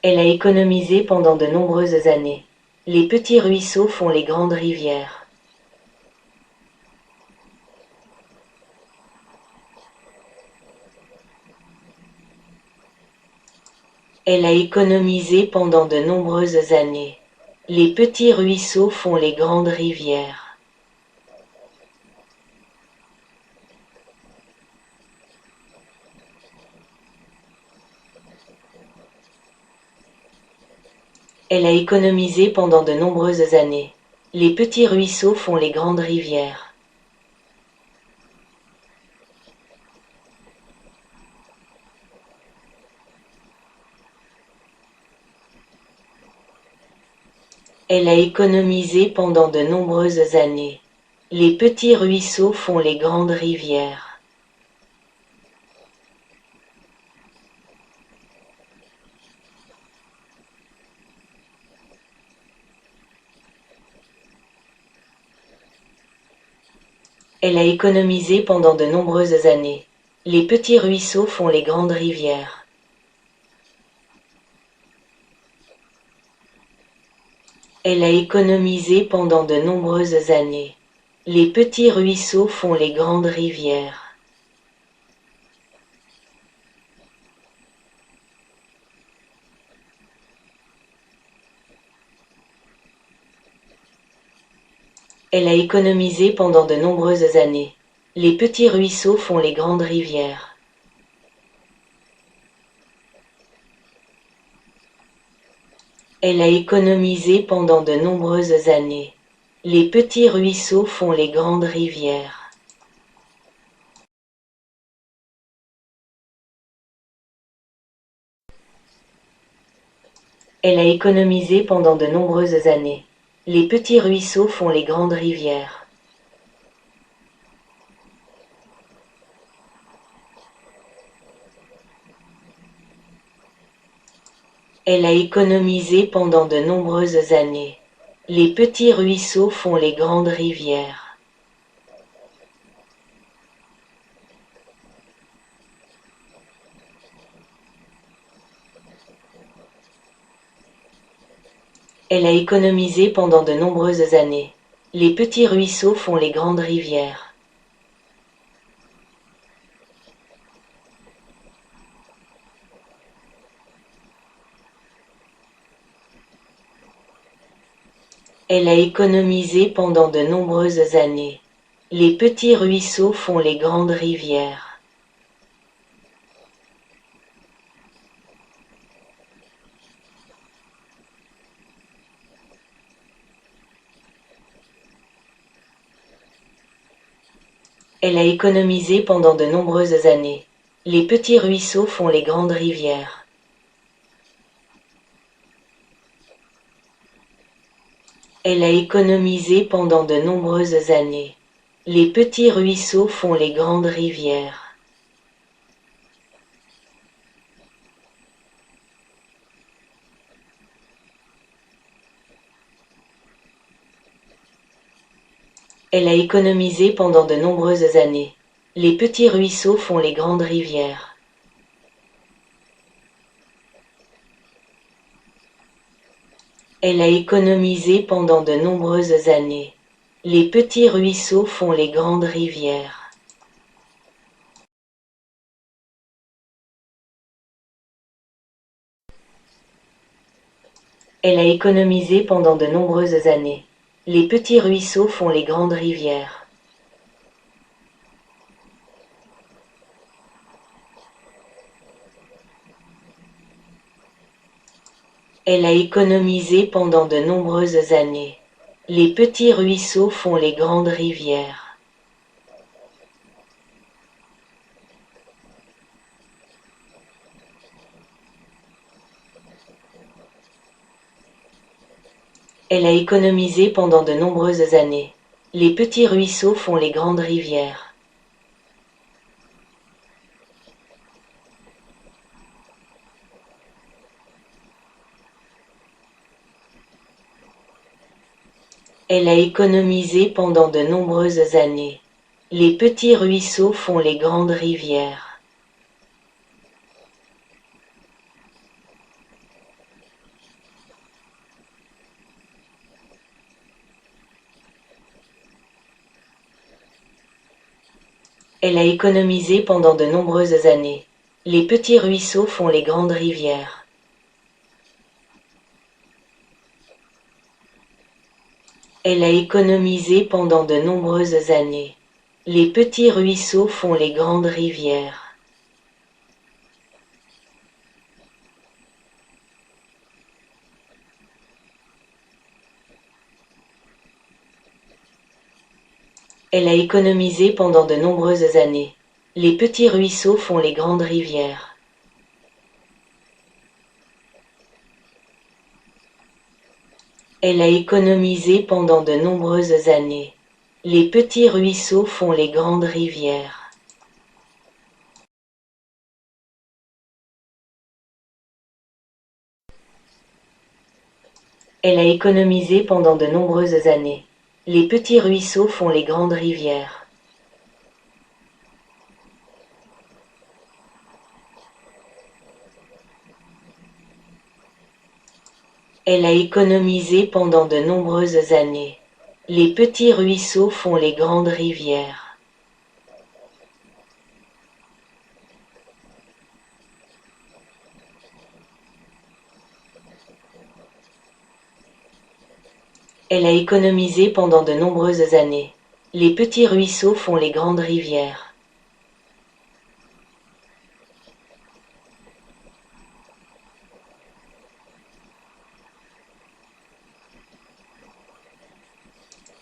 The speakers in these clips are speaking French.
Elle a économisé pendant de nombreuses années. Les petits ruisseaux font les grandes rivières. Elle a économisé pendant de nombreuses années. Les petits ruisseaux font les grandes rivières. Elle a économisé pendant de nombreuses années. Les petits ruisseaux font les grandes rivières. Elle a économisé pendant de nombreuses années. Les petits ruisseaux font les grandes rivières. Elle a économisé pendant de nombreuses années. Les petits ruisseaux font les grandes rivières. Elle a économisé pendant de nombreuses années. Les petits ruisseaux font les grandes rivières. Elle a économisé pendant de nombreuses années. Les petits ruisseaux font les grandes rivières. Elle a économisé pendant de nombreuses années. Les petits ruisseaux font les grandes rivières. Elle a économisé pendant de nombreuses années. Les petits ruisseaux font les grandes rivières. Elle a économisé pendant de nombreuses années. Les petits ruisseaux font les grandes rivières. Elle a économisé pendant de nombreuses années. Les petits ruisseaux font les grandes rivières. Elle a économisé pendant de nombreuses années. Les petits ruisseaux font les grandes rivières. Elle a économisé pendant de nombreuses années. Les petits ruisseaux font les grandes rivières. Elle a économisé pendant de nombreuses années. Les petits ruisseaux font les grandes rivières. Elle a économisé pendant de nombreuses années. Les petits ruisseaux font les grandes rivières. Elle a économisé pendant de nombreuses années. Les petits ruisseaux font les grandes rivières. Elle a économisé pendant de nombreuses années. Les petits ruisseaux font les grandes rivières. Elle a économisé pendant de nombreuses années. Les petits ruisseaux font les grandes rivières. Elle a économisé pendant de nombreuses années. Les petits ruisseaux font les grandes rivières. Elle a économisé pendant de nombreuses années. Les petits ruisseaux font les grandes rivières. Elle a économisé pendant de nombreuses années. Les petits ruisseaux font les grandes rivières. Elle a économisé pendant de nombreuses années. Les petits ruisseaux font les grandes rivières. Elle a économisé pendant de nombreuses années. Les petits ruisseaux font les grandes rivières. Elle a économisé pendant de nombreuses années. Les petits ruisseaux font les grandes rivières. Elle a économisé pendant de nombreuses années. Les petits ruisseaux font les grandes rivières. Elle a économisé pendant de nombreuses années. Les petits ruisseaux font les grandes rivières. Elle a économisé pendant de nombreuses années. Les petits ruisseaux font les grandes rivières.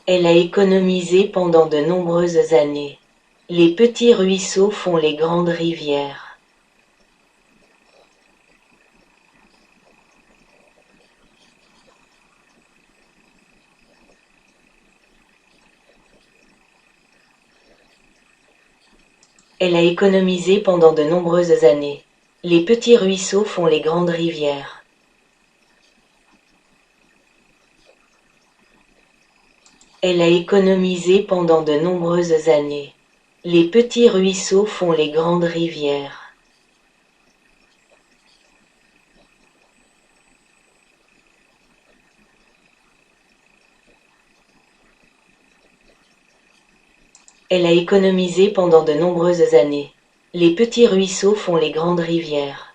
Elle a économisé pendant de nombreuses années. Les petits ruisseaux font les grandes rivières. Elle a économisé pendant de nombreuses années. Les petits ruisseaux font les grandes rivières. Elle a économisé pendant de nombreuses années. Les petits ruisseaux font les grandes rivières. Elle a économisé pendant de nombreuses années. Les petits ruisseaux font les grandes rivières.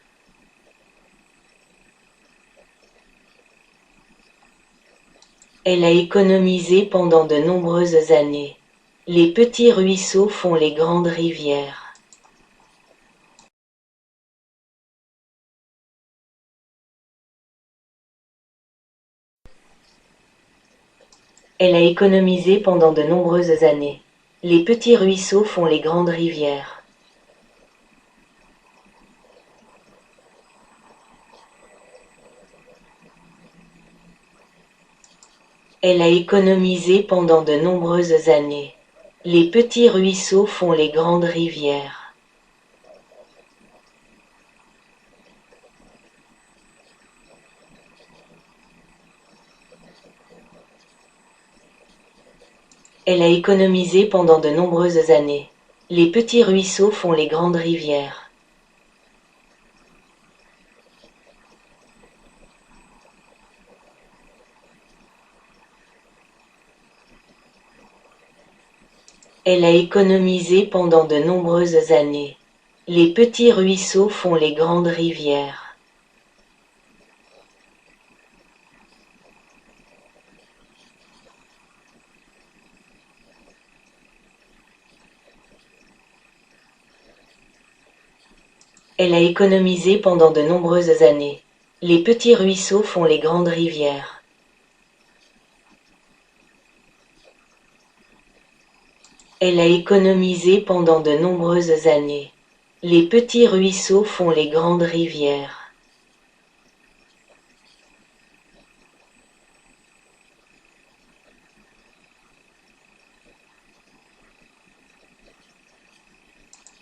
Elle a économisé pendant de nombreuses années. Les petits ruisseaux font les grandes rivières. Elle a économisé pendant de nombreuses années. Les petits ruisseaux font les grandes rivières. Elle a économisé pendant de nombreuses années. Les petits ruisseaux font les grandes rivières. Elle a économisé pendant de nombreuses années. Les petits ruisseaux font les grandes rivières. Elle a économisé pendant de nombreuses années. Les petits ruisseaux font les grandes rivières. Elle a économisé pendant de nombreuses années. Les petits ruisseaux font les grandes rivières. Elle a économisé pendant de nombreuses années. Les petits ruisseaux font les grandes rivières.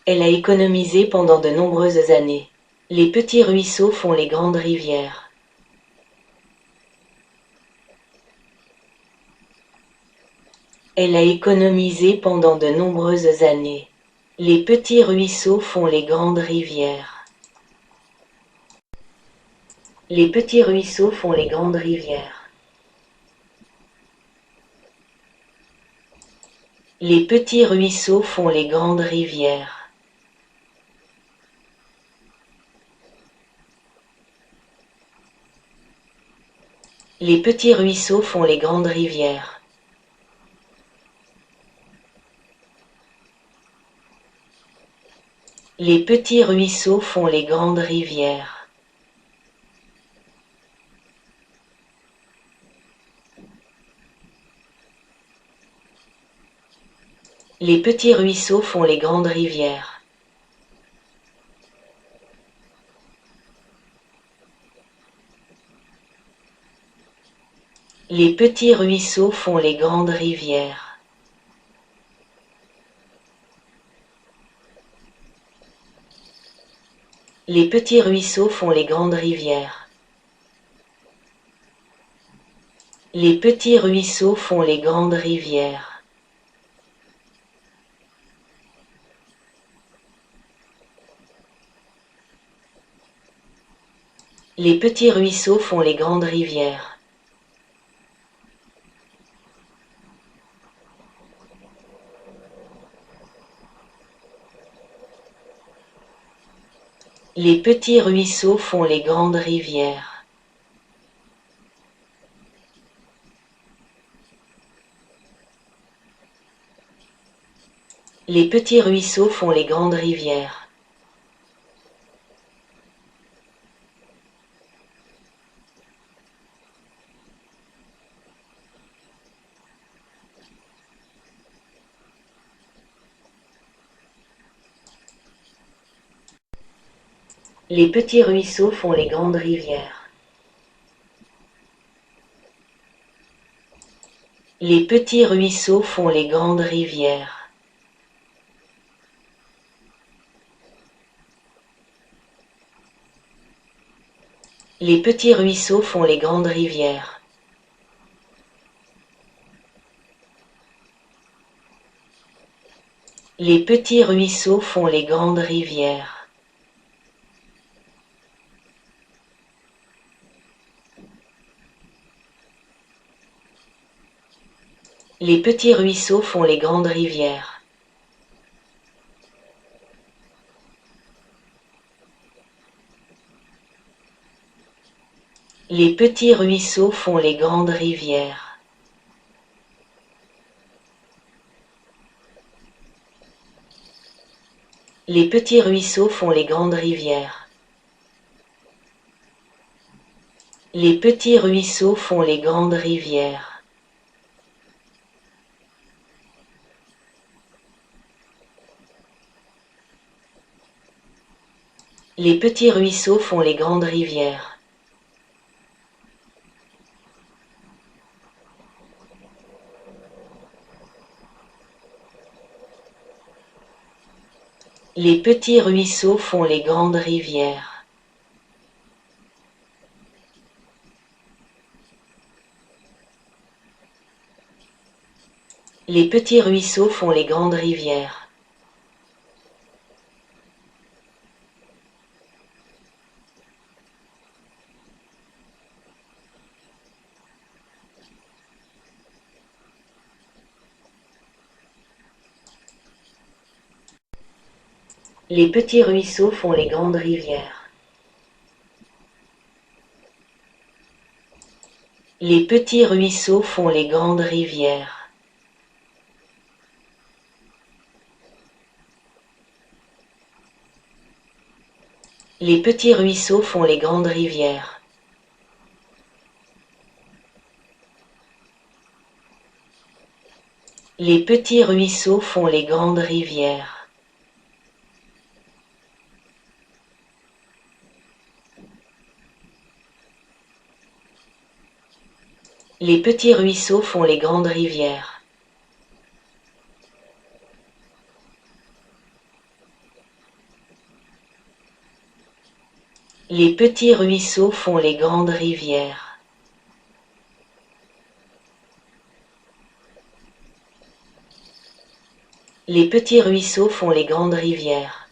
Elle a économisé pendant de nombreuses années. Les petits ruisseaux font les grandes rivières. Elle a économisé pendant de nombreuses années. Les petits ruisseaux font les grandes rivières. Les petits ruisseaux font les grandes rivières. Les petits ruisseaux font les grandes rivières. Les petits ruisseaux font les grandes rivières. Les petits ruisseaux font les grandes rivières. Les petits ruisseaux font les grandes rivières. Les petits ruisseaux font les grandes rivières. Les petits ruisseaux font les grandes rivières. Les petits ruisseaux font les grandes rivières. Les petits ruisseaux font les grandes rivières. Les petits ruisseaux font les grandes rivières. Les petits ruisseaux font les grandes rivières. Les petits ruisseaux font les grandes rivières. Les petits ruisseaux font les grandes rivières. Les petits ruisseaux font les grandes rivières. Les petits ruisseaux font les grandes rivières. Les petits ruisseaux font les grandes rivières. Les petits ruisseaux font les grandes rivières. Les petits ruisseaux font les grandes rivières. Les petits ruisseaux font les grandes rivières. Les petits ruisseaux font les grandes rivières. Les petits ruisseaux font les grandes rivières. Les petits ruisseaux font les grandes rivières. Les petits ruisseaux font les grandes rivières. Les petits ruisseaux font les grandes rivières. Les petits ruisseaux font les grandes rivières. Les petits ruisseaux font les grandes rivières. Les petits ruisseaux font les grandes rivières. Les petits ruisseaux font les grandes rivières. Les petits ruisseaux font les grandes rivières.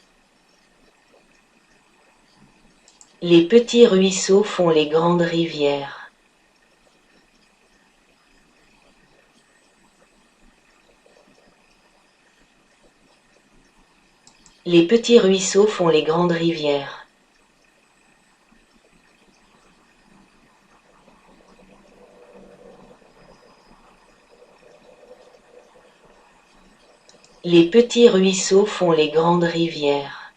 Les petits ruisseaux font les grandes rivières. Les petits ruisseaux font les grandes rivières. Les petits ruisseaux font les grandes rivières.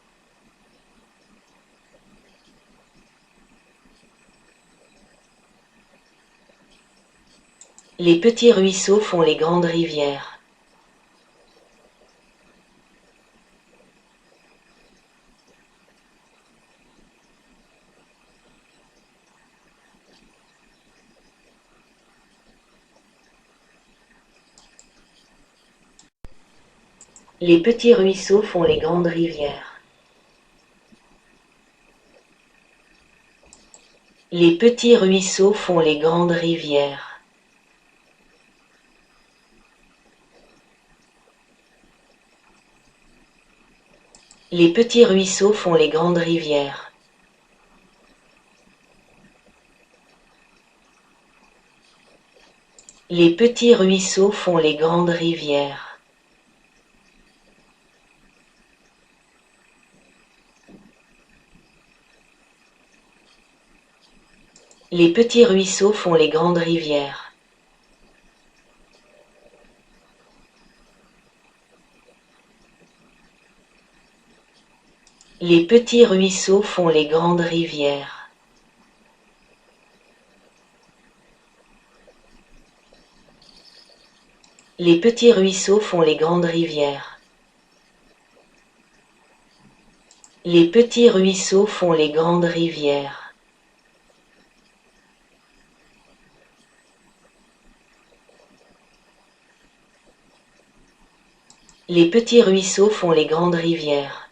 Les petits ruisseaux font les grandes rivières. Les petits ruisseaux font les grandes rivières. Les petits ruisseaux font les grandes rivières. Les petits ruisseaux font les grandes rivières. Les petits ruisseaux font les grandes rivières. Les petits ruisseaux font les grandes rivières. Les petits ruisseaux font les grandes rivières. Les petits ruisseaux font les grandes rivières. Les petits ruisseaux font les grandes rivières. Les petits ruisseaux font les grandes rivières.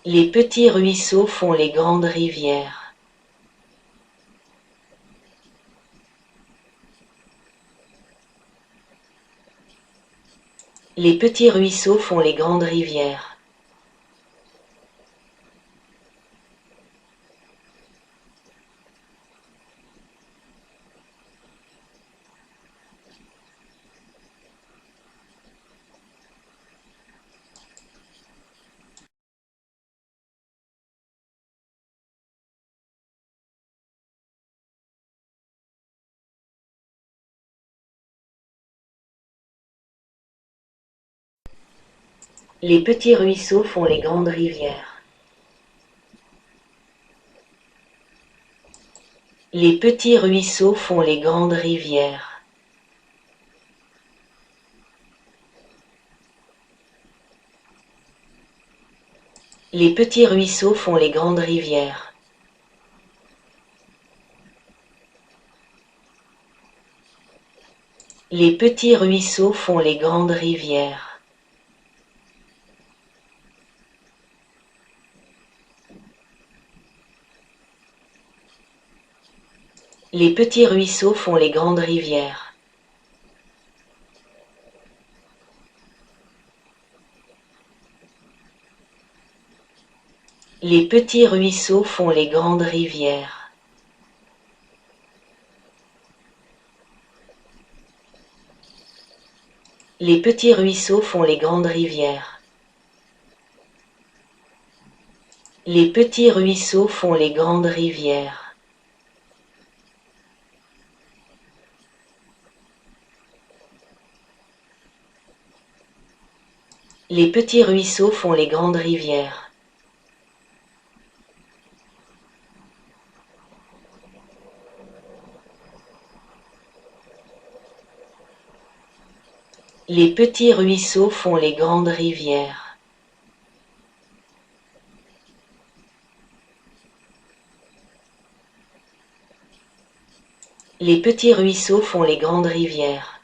Les petits ruisseaux font les grandes rivières. Les petits ruisseaux font les grandes rivières. Les petits ruisseaux font les grandes rivières. Les petits ruisseaux font les grandes rivières. Les petits ruisseaux font les grandes rivières. Les petits ruisseaux font les grandes rivières. Les petits ruisseaux font les grandes rivières. Les petits ruisseaux font les grandes rivières. Les petits ruisseaux font les grandes rivières. Les petits ruisseaux font les grandes rivières. Les petits ruisseaux font les grandes rivières. Les petits ruisseaux font les grandes rivières. Les petits ruisseaux font les grandes rivières.